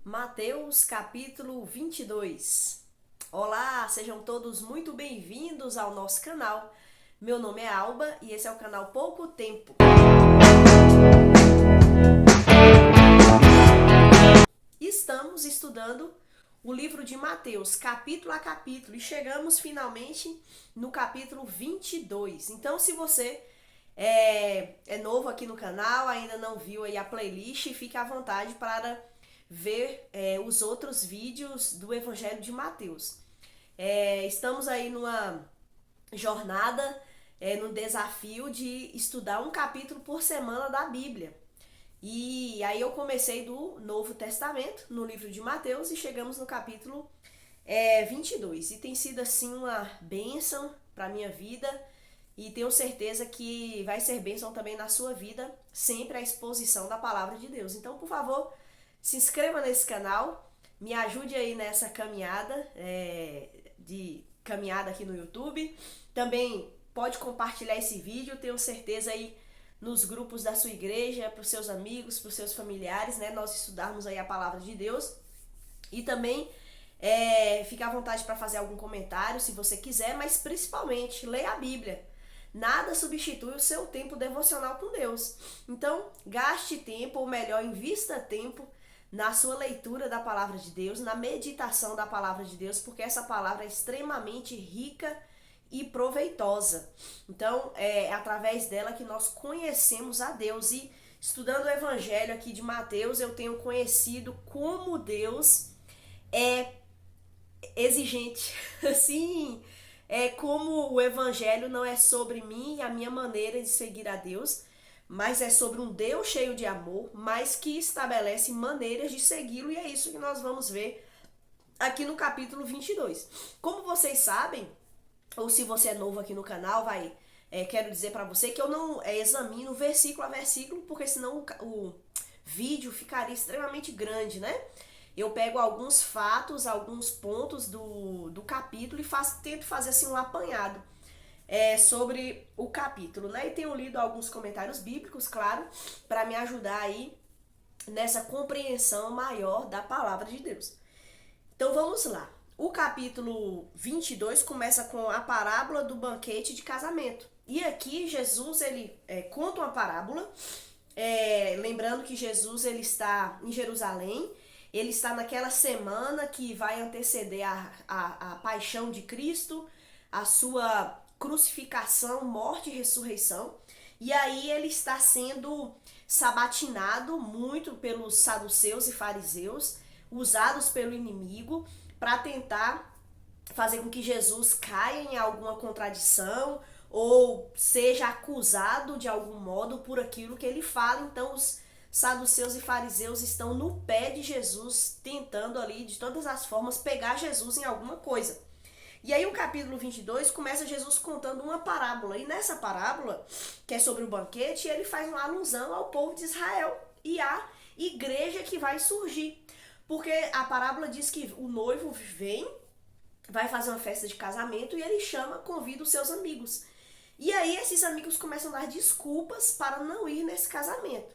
Mateus capítulo 22. Olá, sejam todos muito bem-vindos ao nosso canal. Meu nome é Alba e esse é o canal Pouco Tempo. Estamos estudando o livro de Mateus, capítulo a capítulo, e chegamos finalmente no capítulo 22. Então, se você é novo aqui no canal, ainda não viu aí a playlist, fique à vontade para ver os outros vídeos do Evangelho de Mateus. Estamos aí numa jornada, no desafio de estudar um capítulo por semana da Bíblia. E aí eu comecei do Novo Testamento, no livro de Mateus, e chegamos no capítulo 22. E tem sido assim uma bênção para a minha vida, e tenho certeza que vai ser bênção também na sua vida, sempre a exposição da palavra de Deus. Então, por favor, se inscreva nesse canal, me ajude aí nessa caminhada, de caminhada aqui no YouTube. Também pode compartilhar esse vídeo, tenho certeza aí nos grupos da sua igreja, para os seus amigos, para os seus familiares, né? Nós estudarmos aí a palavra de Deus. E também fique à vontade para fazer algum comentário se você quiser, mas principalmente leia a Bíblia. Nada substitui o seu tempo devocional com Deus. Então, gaste tempo, ou melhor, invista tempo na sua leitura da palavra de Deus, na meditação da palavra de Deus, porque essa palavra é extremamente rica e proveitosa. Então, é através dela que nós conhecemos a Deus. E estudando o Evangelho aqui de Mateus, eu tenho conhecido como Deus é exigente. Sim, como o Evangelho não é sobre mim e a minha maneira de seguir a Deus, mas é sobre um Deus cheio de amor, mas que estabelece maneiras de segui-lo, e é isso que nós vamos ver aqui no capítulo 22. Como vocês sabem, ou se você é novo aqui no canal, quero dizer para você que eu não examino versículo a versículo, porque senão o vídeo ficaria extremamente grande, né? Eu pego alguns fatos, alguns pontos do capítulo e tento fazer assim um apanhado sobre o capítulo, né? E tenho lido alguns comentários bíblicos, claro, para me ajudar aí nessa compreensão maior da palavra de Deus. Então vamos lá. O capítulo 22 começa com a parábola do banquete de casamento. E aqui Jesus ele conta uma parábola, lembrando que Jesus ele está em Jerusalém, ele está naquela semana que vai anteceder a paixão de Cristo, a sua crucificação, morte e ressurreição. E aí ele está sendo sabatinado muito pelos saduceus e fariseus, usados pelo inimigo para tentar fazer com que Jesus caia em alguma contradição ou seja acusado de algum modo por aquilo que ele fala. Então os saduceus e fariseus estão no pé de Jesus, tentando ali de todas as formas pegar Jesus em alguma coisa. E aí o capítulo 22 começa Jesus contando uma parábola. E nessa parábola, que é sobre o banquete, ele faz uma alusão ao povo de Israel e à igreja que vai surgir. Porque a parábola diz que o noivo vem, vai fazer uma festa de casamento e ele convida os seus amigos. E aí esses amigos começam a dar desculpas para não ir nesse casamento.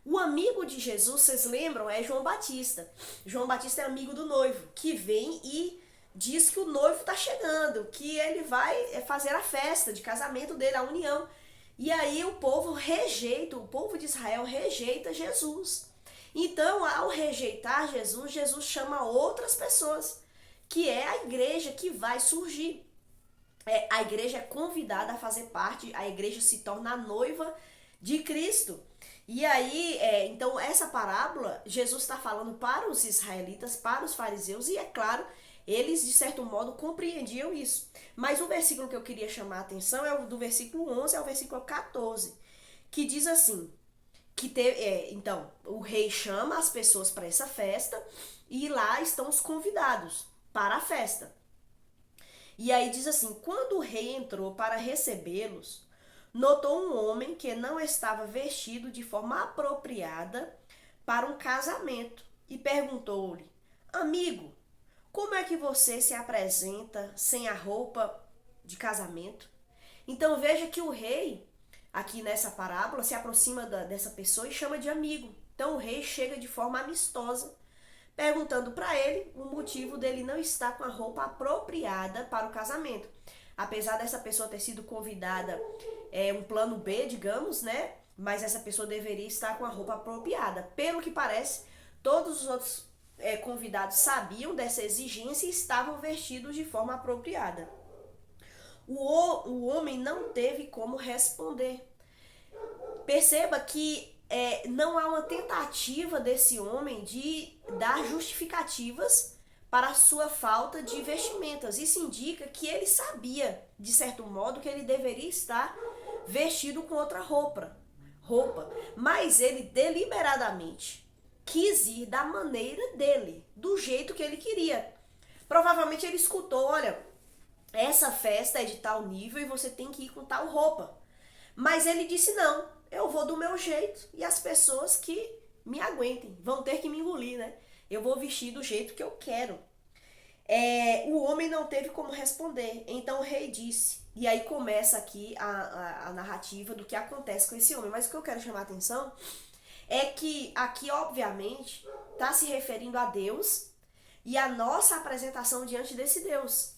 O amigo de Jesus, vocês lembram, é João Batista. João Batista é amigo do noivo, que vem e diz que o noivo está chegando, que ele vai fazer a festa de casamento dele, a união. E aí o povo de Israel rejeita Jesus. Então, ao rejeitar Jesus, Jesus chama outras pessoas, que é a igreja que vai surgir. A igreja é convidada a fazer parte, a igreja se torna a noiva de Cristo. E aí, então essa parábola, Jesus está falando para os israelitas, para os fariseus, e é claro, eles de certo modo compreendiam isso. Mas o versículo que eu queria chamar a atenção é o do versículo 11 ao versículo 14, que diz assim, então, o rei chama as pessoas para essa festa, e lá estão os convidados para a festa. E aí diz assim, quando o rei entrou para recebê-los, notou um homem que não estava vestido de forma apropriada para um casamento e perguntou-lhe, amigo, como é que você se apresenta sem a roupa de casamento? Então veja que o rei, aqui nessa parábola, se aproxima dessa pessoa e chama de amigo. Então o rei chega de forma amistosa perguntando para ele o motivo dele não estar com a roupa apropriada para o casamento. Apesar dessa pessoa ter sido convidada, um plano B, digamos, né? Mas essa pessoa deveria estar com a roupa apropriada. Pelo que parece, todos os outros convidados sabiam dessa exigência e estavam vestidos de forma apropriada. O homem não teve como responder. Perceba que não há uma tentativa desse homem de dar justificativas para a sua falta de vestimentas. Isso indica que ele sabia, de certo modo, que ele deveria estar vestido com outra roupa. Mas ele deliberadamente quis ir da maneira dele, do jeito que ele queria. Provavelmente ele escutou, olha, essa festa é de tal nível e você tem que ir com tal roupa. Mas ele disse não, eu vou do meu jeito e as pessoas que me aguentem vão ter que me engolir, né? Eu vou vestir do jeito que eu quero. O homem não teve como responder, então o rei disse. E aí começa aqui a narrativa do que acontece com esse homem. Mas o que eu quero chamar a atenção é que aqui, obviamente, está se referindo a Deus e a nossa apresentação diante desse Deus.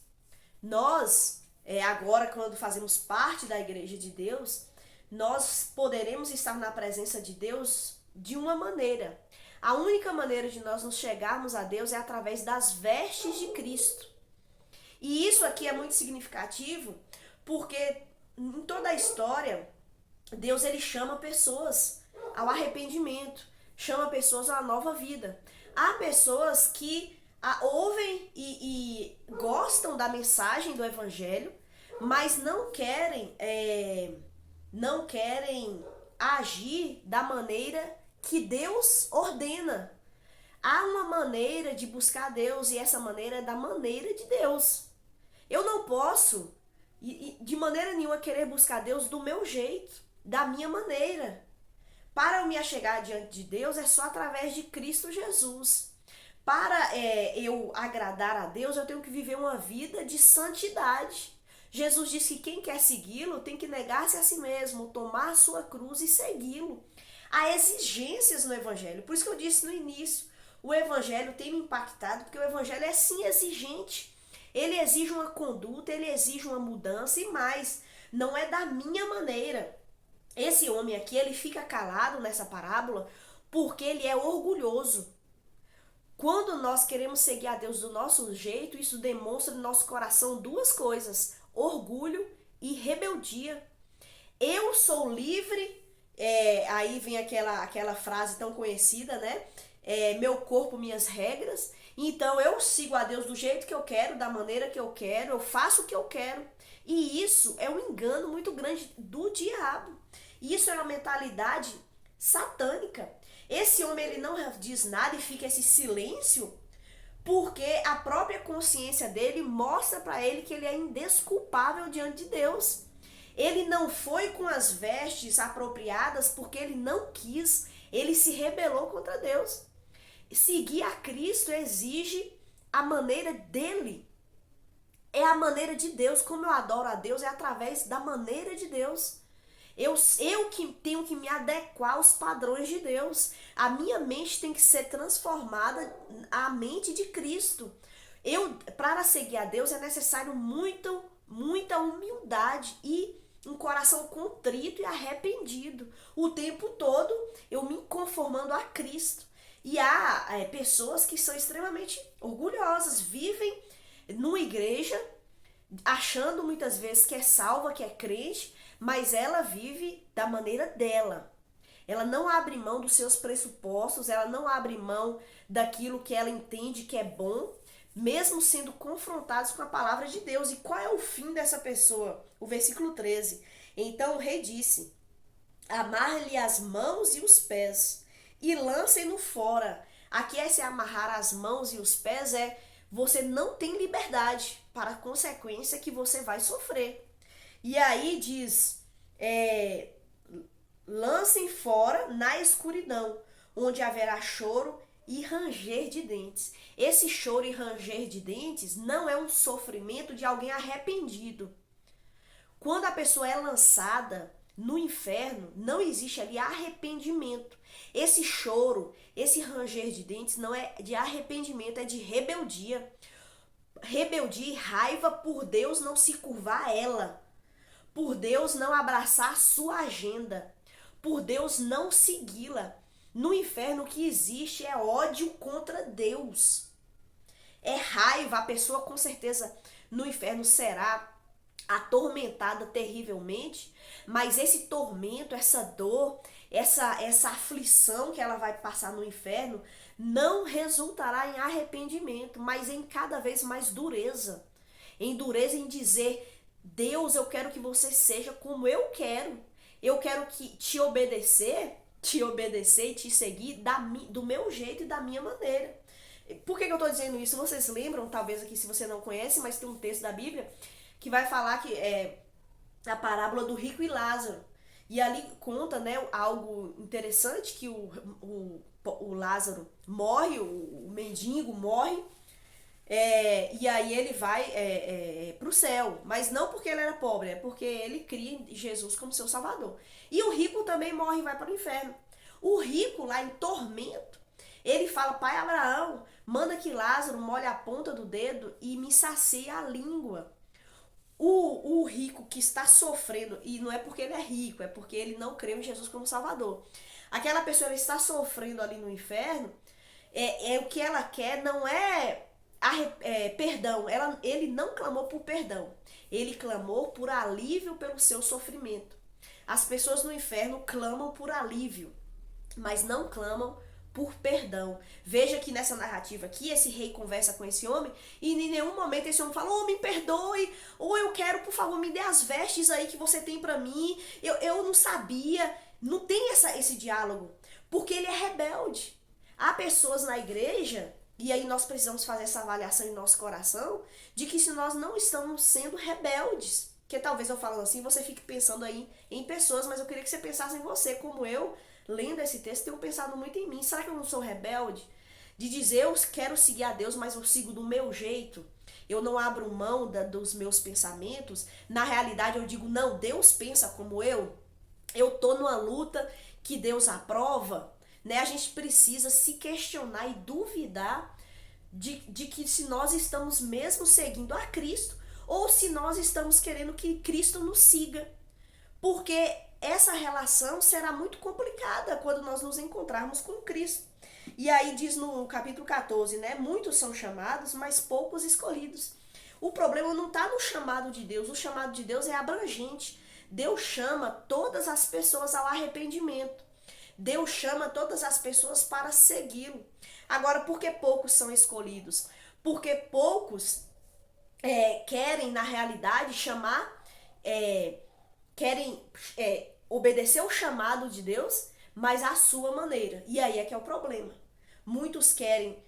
Nós, agora quando fazemos parte da igreja de Deus, nós poderemos estar na presença de Deus de uma maneira. A única maneira de nós nos chegarmos a Deus é através das vestes de Cristo. E isso aqui é muito significativo porque em toda a história, Deus ele chama pessoas ao arrependimento, chama pessoas a uma nova vida. Há pessoas que ouvem e gostam da mensagem do evangelho, mas não querem agir da maneira que Deus ordena. Há uma maneira de buscar Deus e essa maneira é da maneira de Deus. Eu não posso, de maneira nenhuma, querer buscar Deus do meu jeito, da minha maneira. Para eu me achegar diante de Deus é só através de Cristo Jesus. Para eu agradar a Deus, eu tenho que viver uma vida de santidade. Jesus disse que quem quer segui-lo tem que negar-se a si mesmo, tomar a sua cruz e segui-lo. Há exigências no Evangelho. Por isso que eu disse no início, o Evangelho tem me impactado, porque o Evangelho é sim exigente. Ele exige uma conduta, ele exige uma mudança e mais, não é da minha maneira. Esse homem aqui, ele fica calado nessa parábola porque ele é orgulhoso. Quando nós queremos seguir a Deus do nosso jeito, isso demonstra no nosso coração duas coisas: orgulho e rebeldia. Eu sou livre, aí vem aquela frase tão conhecida, né? Meu corpo, minhas regras. Então eu sigo a Deus do jeito que eu quero, da maneira que eu quero, eu faço o que eu quero. E isso é um engano muito grande do diabo. Isso é uma mentalidade satânica. Esse homem ele não diz nada e fica esse silêncio porque a própria consciência dele mostra para ele que ele é indesculpável diante de Deus. Ele não foi com as vestes apropriadas porque ele não quis, ele se rebelou contra Deus. Seguir a Cristo exige a maneira dele. É a maneira de Deus. Como eu adoro a Deus, é através da maneira de Deus. Eu que tenho que me adequar aos padrões de Deus. A minha mente tem que ser transformada à mente de Cristo. Para seguir a Deus é necessário muita humildade e um coração contrito e arrependido. O tempo todo eu me conformando a Cristo. E há pessoas que são extremamente orgulhosas, vivem numa igreja achando muitas vezes que é salva, que é crente, mas ela vive da maneira dela. Ela não abre mão dos seus pressupostos, ela não abre mão daquilo que ela entende que é bom, mesmo sendo confrontados com a palavra de Deus. E qual é o fim dessa pessoa? O versículo 13. Então o rei disse: amarre-lhe as mãos e os pés e lancem-no fora. Aqui esse amarrar as mãos e os pés você não tem liberdade, para a consequência que você vai sofrer. E aí diz, lancem fora na escuridão, onde haverá choro e ranger de dentes. Esse choro e ranger de dentes não é um sofrimento de alguém arrependido. Quando a pessoa é lançada no inferno não existe ali arrependimento. Esse choro, esse ranger de dentes não é de arrependimento, é de rebeldia. Rebeldia e raiva por Deus não se curvar a ela, por Deus não abraçar sua agenda, por Deus não segui-la. No inferno o que existe é ódio contra Deus. É raiva, a pessoa com certeza no inferno será atormentada terrivelmente, mas esse tormento, essa dor, essa aflição que ela vai passar no inferno não resultará em arrependimento, mas em cada vez mais dureza. Em dureza em dizer, Deus, eu quero que você seja como eu quero. Eu quero que te obedecer e te seguir do meu jeito e da minha maneira. Por que eu estou dizendo isso? Vocês lembram, talvez aqui se você não conhece, mas tem um texto da Bíblia que vai falar que é a parábola do rico e Lázaro. E ali conta, né, algo interessante, que o Lázaro morre, o mendigo morre, e aí ele vai pro céu. Mas não porque ele era pobre, é porque ele cria em Jesus como seu salvador. E o rico também morre e vai para o inferno. O rico, lá em tormento, ele fala, pai Abraão, manda que Lázaro molhe a ponta do dedo e me sacie a língua. O rico que está sofrendo, e não é porque ele é rico, é porque ele não creu em Jesus como Salvador. Aquela pessoa ela está sofrendo ali no inferno, o que ela quer não é, perdão, ele não clamou por perdão, ele clamou por alívio pelo seu sofrimento. As pessoas no inferno clamam por alívio, mas não clamam por perdão. Veja que nessa narrativa aqui, esse rei conversa com esse homem e em nenhum momento esse homem fala, me perdoe, ou eu quero, por favor, me dê as vestes aí que você tem pra mim, eu não sabia. Não tem esse diálogo, porque ele é rebelde. Há pessoas na igreja, e aí nós precisamos fazer essa avaliação em nosso coração, de que se nós não estamos sendo rebeldes, que talvez eu falando assim, você fique pensando aí em pessoas, mas eu queria que você pensasse em você, como eu, lendo esse texto, tenho pensado muito em mim. Será que eu não sou rebelde? De dizer, eu quero seguir a Deus, mas eu sigo do meu jeito. Eu não abro mão dos meus pensamentos. Na realidade, eu digo, não, Deus pensa como eu. Eu tô numa luta que Deus aprova. Né? A gente precisa se questionar e duvidar de que se nós estamos mesmo seguindo a Cristo ou se nós estamos querendo que Cristo nos siga. Porque essa relação será muito complicada quando nós nos encontrarmos com Cristo. E aí diz no capítulo 14, né? Muitos são chamados, mas poucos escolhidos. O problema não está no chamado de Deus. O chamado de Deus é abrangente. Deus chama todas as pessoas ao arrependimento. Deus chama todas as pessoas para segui-lo. Agora, por que poucos são escolhidos? Porque poucos querem, na realidade, querem obedecer o chamado de Deus, mas à sua maneira. E aí é que é o problema. Muitos querem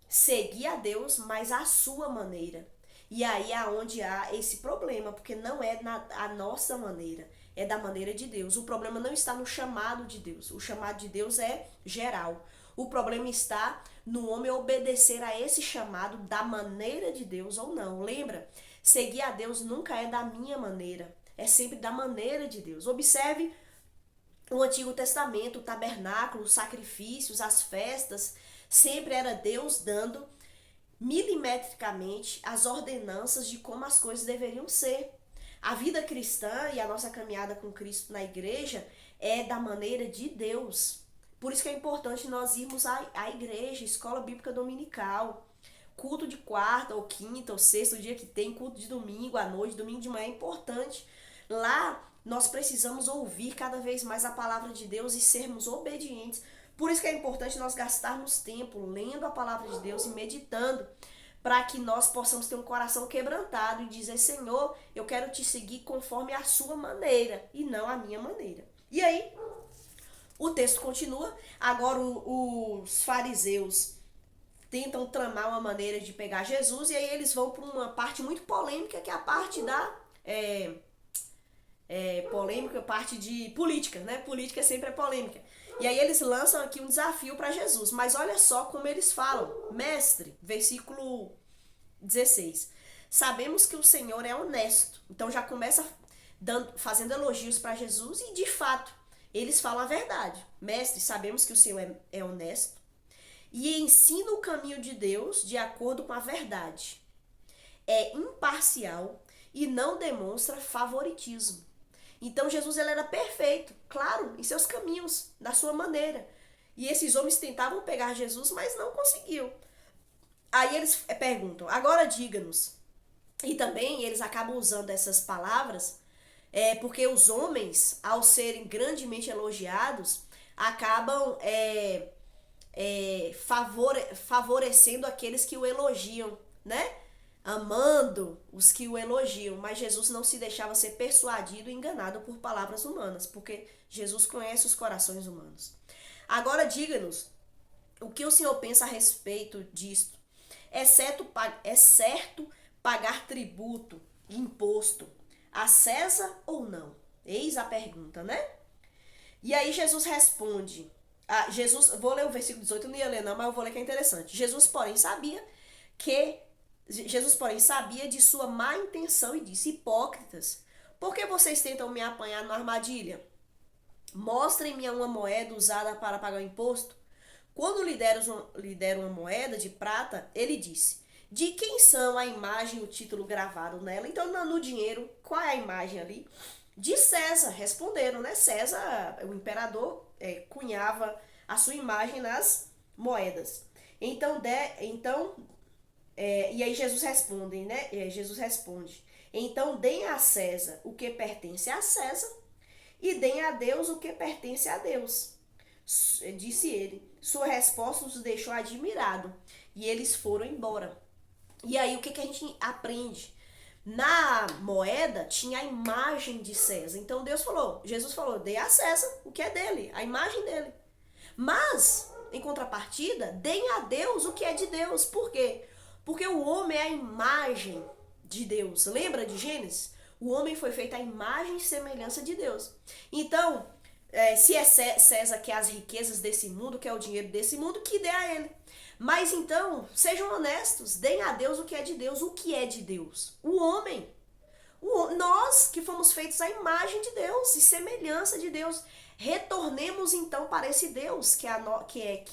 seguir a Deus, mas à sua maneira. E aí é onde há esse problema, porque não é a nossa maneira, é da maneira de Deus. O problema não está no chamado de Deus. O chamado de Deus é geral. O problema está no homem obedecer a esse chamado da maneira de Deus ou não. Lembra? Seguir a Deus nunca é da minha maneira. É sempre da maneira de Deus. Observe o Antigo Testamento, o tabernáculo, os sacrifícios, as festas. Sempre era Deus dando milimetricamente as ordenanças de como as coisas deveriam ser. A vida cristã e a nossa caminhada com Cristo na igreja é da maneira de Deus. Por isso que é importante nós irmos à igreja, escola bíblica dominical, culto de quarta ou quinta ou sexta, o dia que tem, culto de domingo à noite, domingo de manhã é importante. Lá nós precisamos ouvir cada vez mais a palavra de Deus e sermos obedientes. Por isso que é importante nós gastarmos tempo lendo a palavra de Deus e meditando, para que nós possamos ter um coração quebrantado e dizer, Senhor, eu quero te seguir conforme a sua maneira e não a minha maneira. E aí, o texto continua. Agora os fariseus tentam tramar uma maneira de pegar Jesus, e aí eles vão para uma parte muito polêmica, que é a parte da polêmica, parte de política, né? Política sempre é polêmica. E aí eles lançam aqui um desafio para Jesus, mas olha só como eles falam. Mestre, versículo 16, sabemos que o Senhor é honesto. Então já começa fazendo elogios para Jesus e de fato eles falam a verdade. Mestre, sabemos que o Senhor é honesto e ensina o caminho de Deus de acordo com a verdade. É imparcial e não demonstra favoritismo. Então Jesus ele era perfeito, claro, em seus caminhos, da sua maneira. E esses homens tentavam pegar Jesus, mas não conseguiam. Aí eles perguntam, agora diga-nos. E também eles acabam usando essas palavras, porque os homens, ao serem grandemente elogiados, acabam favorecendo aqueles que o elogiam, né? Amando os que o elogiam, mas Jesus não se deixava ser persuadido e enganado por palavras humanas, porque Jesus conhece os corações humanos. Agora diga-nos o que o Senhor pensa a respeito disto. É certo pagar tributo, imposto a César ou não? Eis a pergunta, né? E aí Jesus responde. Vou ler o versículo 18, eu não ia ler não, mas eu vou ler que é interessante. Jesus, porém, sabia de sua má intenção e disse, hipócritas, por que vocês tentam me apanhar numa armadilha? Mostrem-me uma moeda usada para pagar o imposto. Quando lhe deram uma moeda de prata, ele disse, de quem são a imagem e o título gravado nela? Então, no dinheiro, qual é a imagem ali? De César, responderam, né? César, o imperador, cunhava a sua imagem nas moedas. E aí Jesus responde, né? Jesus responde, então deem a César o que pertence a César e deem a Deus o que pertence a Deus. Disse ele. Sua resposta os deixou admirado e eles foram embora. E aí o que a gente aprende? Na moeda tinha a imagem de César. Então Jesus falou, dê a César o que é dele, a imagem dele. Mas, em contrapartida, deem a Deus o que é de Deus. Por quê? Porque o homem é a imagem de Deus. Lembra de Gênesis? O homem foi feito à imagem e semelhança de Deus. Então, se é César que é as riquezas desse mundo, que é o dinheiro desse mundo, que dê a ele. Mas então, sejam honestos, deem a Deus o que é de Deus. O que é de Deus? O homem. Nós que fomos feitos à imagem de Deus e semelhança de Deus. Retornemos então para esse Deus que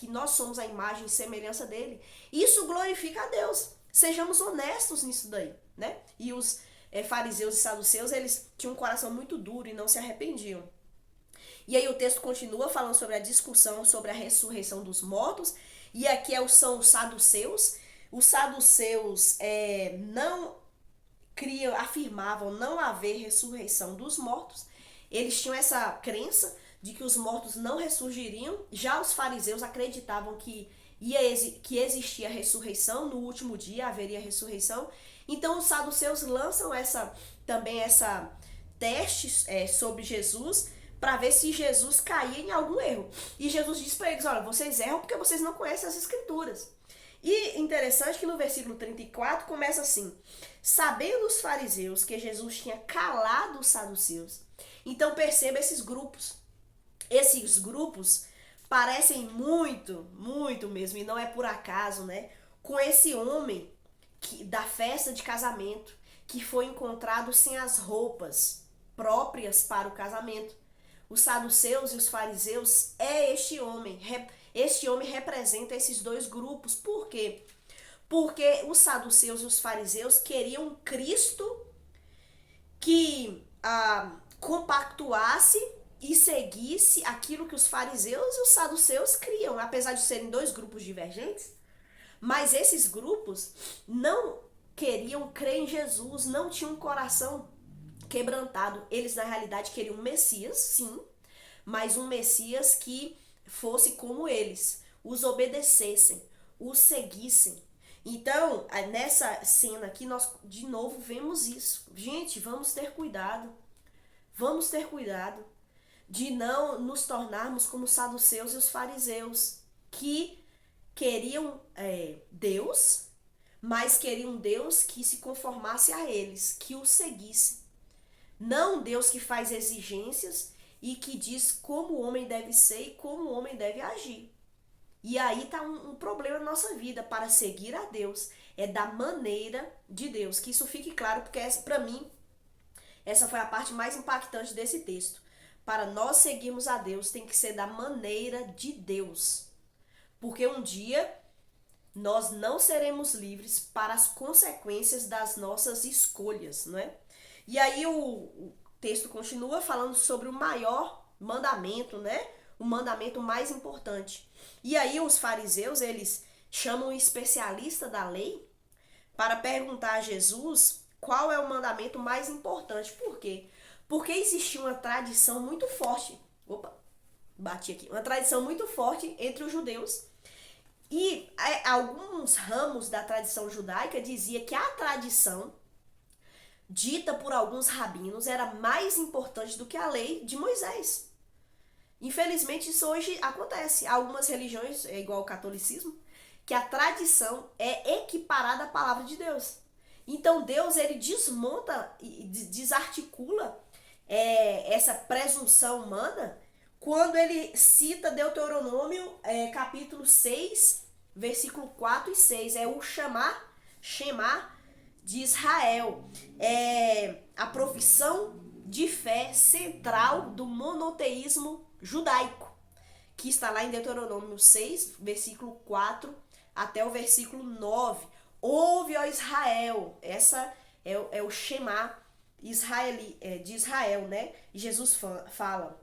nós somos a imagem e semelhança dele. Isso glorifica a Deus. Sejamos honestos nisso daí, né? E os fariseus e saduceus, eles tinham um coração muito duro e não se arrependiam. E aí o texto continua falando sobre a discussão sobre a ressurreição dos mortos. E aqui são os saduceus. Os saduceus afirmavam não haver ressurreição dos mortos. Eles tinham essa crença de que os mortos não ressurgiriam. Já os fariseus acreditavam que existia ressurreição, no último dia haveria ressurreição. Então os saduceus lançam essa teste sobre Jesus para ver se Jesus caía em algum erro. E Jesus diz para eles, olha, vocês erram porque vocês não conhecem as escrituras. E interessante que no versículo 34 começa assim, sabendo os fariseus que Jesus tinha calado os saduceus. Então perceba esses grupos. Esses grupos parecem muito, muito mesmo, e não é por acaso, né? Com esse homem da festa de casamento, que foi encontrado sem as roupas próprias para o casamento. Os saduceus e os fariseus este homem. Este homem representa esses dois grupos. Por quê? Porque os saduceus e os fariseus queriam um Cristo que compactuasse e seguisse aquilo que os fariseus e os saduceus criam, apesar de serem dois grupos divergentes. Mas esses grupos não queriam crer em Jesus, não tinham um coração quebrantado. Eles, na realidade, queriam um Messias, sim, mas um Messias que fosse como eles, os obedecessem, os seguissem. Então, nessa cena aqui, nós de novo vemos isso. Gente, vamos ter cuidado. Vamos ter cuidado de não nos tornarmos como os saduceus e os fariseus, que queriam Deus, mas queriam Deus que se conformasse a eles, que o seguisse. Não Deus que faz exigências e que diz como o homem deve ser e como o homem deve agir. E aí está um problema na nossa vida. Para seguir a Deus é da maneira de Deus. Que isso fique claro, porque para mim Essa foi a parte mais impactante desse texto. Para nós seguirmos a Deus, tem que ser da maneira de Deus. Porque um dia nós não seremos livres para as consequências das nossas escolhas, não é? E aí o texto continua falando sobre o maior mandamento, né? O mandamento mais importante. E aí os fariseus, eles chamam o especialista da lei para perguntar a Jesus qual é o mandamento mais importante. Por quê? Porque existia uma tradição muito forte. Opa, bati aqui. Uma tradição muito forte entre os judeus. E alguns ramos da tradição judaica dizia que a tradição dita por alguns rabinos era mais importante do que a lei de Moisés. Infelizmente isso hoje acontece. Algumas religiões, é igual ao catolicismo, que a tradição é equiparada à palavra de Deus. Então Deus, ele desmonta e desarticula essa presunção humana quando ele cita Deuteronômio capítulo 6, versículo 4 e 6. É o Shema de Israel. É a profissão de fé central do monoteísmo judaico, que está lá em Deuteronômio 6, versículo 4 até o versículo 9. Ouve, ó Israel. Essa é o Shema de Israel, né? E Jesus fala,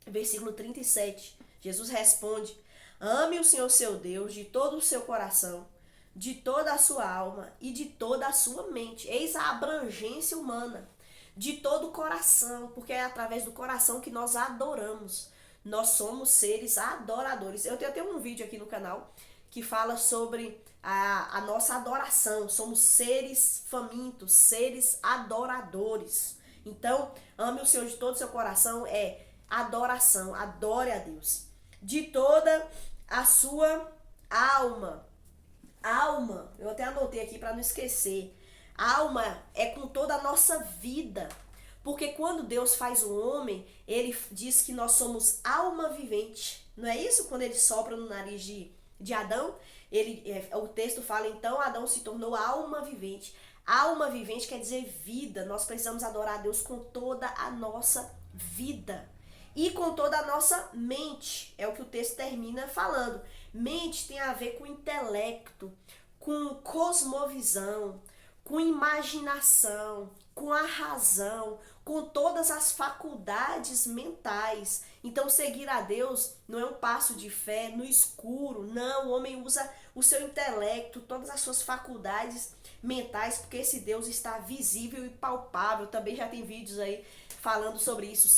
versículo 37, Jesus responde: ame o Senhor seu Deus de todo o seu coração, de toda a sua alma e de toda a sua mente. Eis a abrangência humana, de todo o coração, porque é através do coração que nós adoramos. Nós somos seres adoradores. Eu tenho até um vídeo aqui no canal que fala sobre a nossa adoração. Somos seres famintos, seres adoradores. Então, ame o Senhor de todo o seu coração, é adoração, adore a Deus. De toda a sua alma. Alma, eu até anotei aqui para não esquecer. Alma é com toda a nossa vida. Porque quando Deus faz o homem, ele diz que nós somos alma vivente. Não é isso? Quando ele sopra no nariz de Adão, o texto fala, então Adão se tornou alma vivente. Alma vivente quer dizer vida. Nós precisamos adorar a Deus com toda a nossa vida. E com toda a nossa mente. É o que o texto termina falando. Mente tem a ver com intelecto, com cosmovisão, com imaginação, com a razão, com todas as faculdades mentais. Então seguir a Deus não é um passo de fé no escuro, não. O homem usa o seu intelecto, todas as suas faculdades mentais, porque esse Deus está visível e palpável. Também já tem vídeos aí falando sobre isso.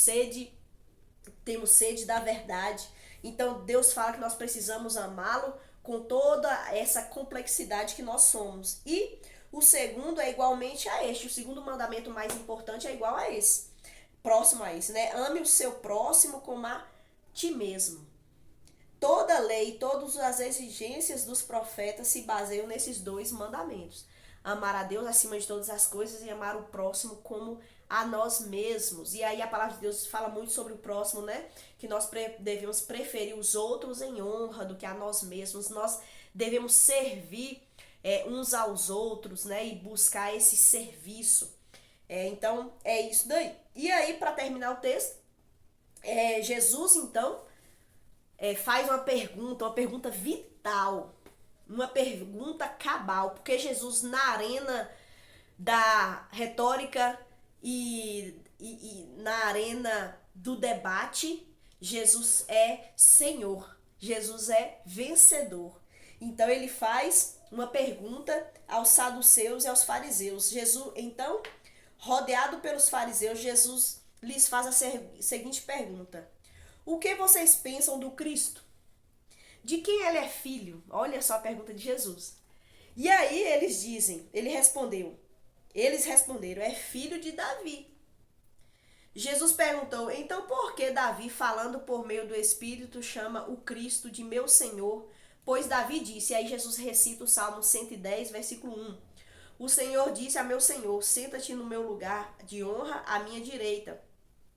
Temos sede da verdade. Então Deus fala que nós precisamos amá-lo com toda essa complexidade que nós somos. E o segundo é igualmente a este. O segundo mandamento mais importante é igual a esse. Próximo a esse, né? Ame o seu próximo como a ti mesmo. Toda lei, todas as exigências dos profetas se baseiam nesses dois mandamentos. Amar a Deus acima de todas as coisas e amar o próximo como a nós mesmos. E aí a palavra de Deus fala muito sobre o próximo, né? Que nós devemos preferir os outros em honra do que a nós mesmos. Nós devemos servir uns aos outros, né? E buscar esse serviço. Então, é isso daí. E aí, para terminar o texto, Jesus, então, faz uma pergunta vital, uma pergunta cabal, porque Jesus, na arena da retórica e na arena do debate, Jesus é Senhor, Jesus é vencedor. Então ele faz uma pergunta aos saduceus e aos fariseus. Jesus, então, rodeado pelos fariseus, Jesus lhes faz a seguinte pergunta: o que vocês pensam do Cristo? De quem ele é filho? Olha só a pergunta de Jesus. E aí eles responderam, é filho de Davi. Jesus perguntou, então por que Davi, falando por meio do Espírito, chama o Cristo de meu Senhor? Pois Davi disse, e aí Jesus recita o Salmo 110, versículo 1. O Senhor disse a meu Senhor, senta-te no meu lugar de honra à minha direita,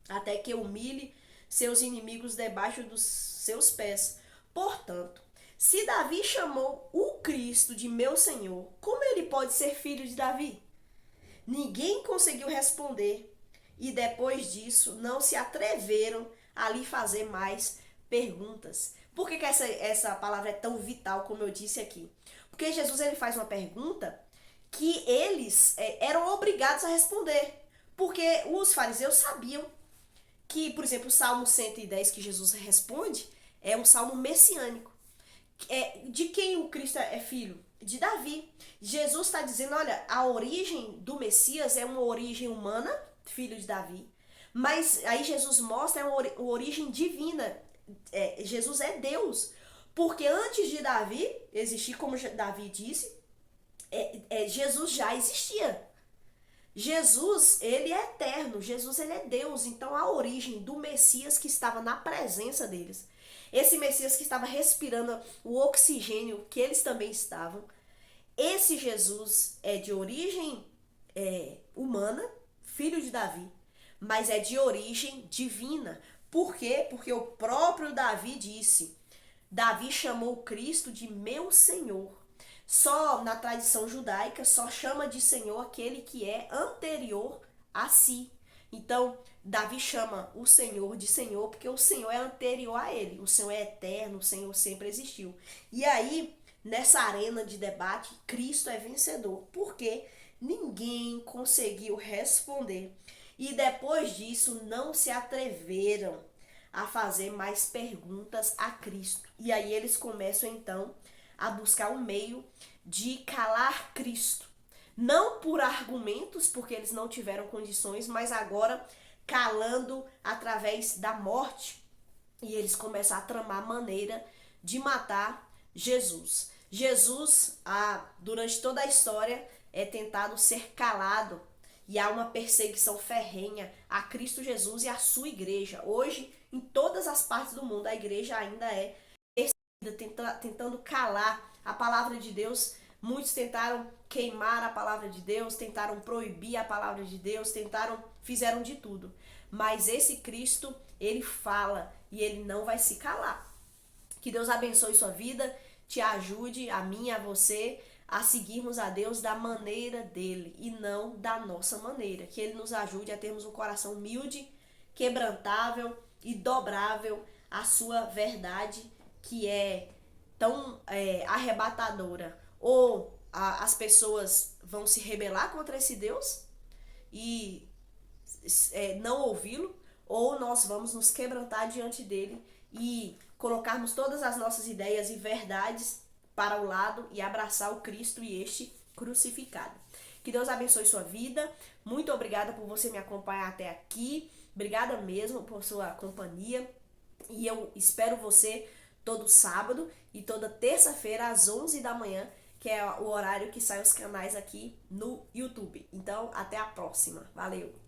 até que eu humilhe seus inimigos debaixo dos seus pés. Portanto, se Davi chamou o Cristo de meu Senhor, como ele pode ser filho de Davi? Ninguém conseguiu responder. e depois disso não se atreveram a lhe fazer mais perguntas. Por que essa palavra é tão vital, como eu disse aqui? Porque Jesus ele faz uma pergunta que eles eram obrigados a responder. Porque os fariseus sabiam que, por exemplo, o Salmo 110 que Jesus responde é um salmo messiânico. De quem o Cristo é filho? De Davi. Jesus está dizendo, olha, a origem do Messias é uma origem humana, filho de Davi. Mas aí Jesus mostra uma origem divina. Jesus é Deus. Porque antes de Davi existir, como Davi disse, Jesus já existia. Jesus, ele é eterno, Jesus, ele é Deus, então a origem do Messias que estava na presença deles, esse Messias que estava respirando o oxigênio que eles também estavam, esse Jesus é de origem humana, filho de Davi, mas é de origem divina. Por quê? Porque o próprio Davi disse, Davi chamou Cristo de meu Senhor. Só na tradição judaica, só chama de Senhor aquele que é anterior a si. Então, Davi chama o Senhor de Senhor porque o Senhor é anterior a ele. O Senhor é eterno, o Senhor sempre existiu. E aí, nessa arena de debate, Cristo é vencedor. Porque ninguém conseguiu responder. E depois disso, não se atreveram a fazer mais perguntas a Cristo. E aí eles começam então a buscar um meio de calar Cristo. Não por argumentos, porque eles não tiveram condições, mas agora calando através da morte. E eles começam a tramar maneira de matar Jesus. Jesus, durante toda a história, é tentado ser calado e há uma perseguição ferrenha a Cristo Jesus e a sua igreja. Hoje, em todas as partes do mundo, a igreja ainda é tentando calar a palavra de Deus. Muitos tentaram queimar a palavra de Deus, tentaram proibir a palavra de Deus, fizeram de tudo. Mas esse Cristo, ele fala e ele não vai se calar. Que Deus abençoe sua vida, te ajude, a mim, a você, a seguirmos a Deus da maneira dele e não da nossa maneira. Que ele nos ajude a termos um coração humilde, quebrantável e dobrável à sua verdade, que é tão arrebatadora. Ou as pessoas vão se rebelar contra esse Deus e não ouvi-lo, ou nós vamos nos quebrantar diante dele e colocarmos todas as nossas ideias e verdades para o lado e abraçar o Cristo e este crucificado. Que Deus abençoe sua vida. Muito obrigada por você me acompanhar até aqui. Obrigada mesmo por sua companhia. E eu espero você todo sábado e toda terça-feira às 11 da manhã, que é o horário que saem os canais aqui no YouTube. Então, até a próxima. Valeu!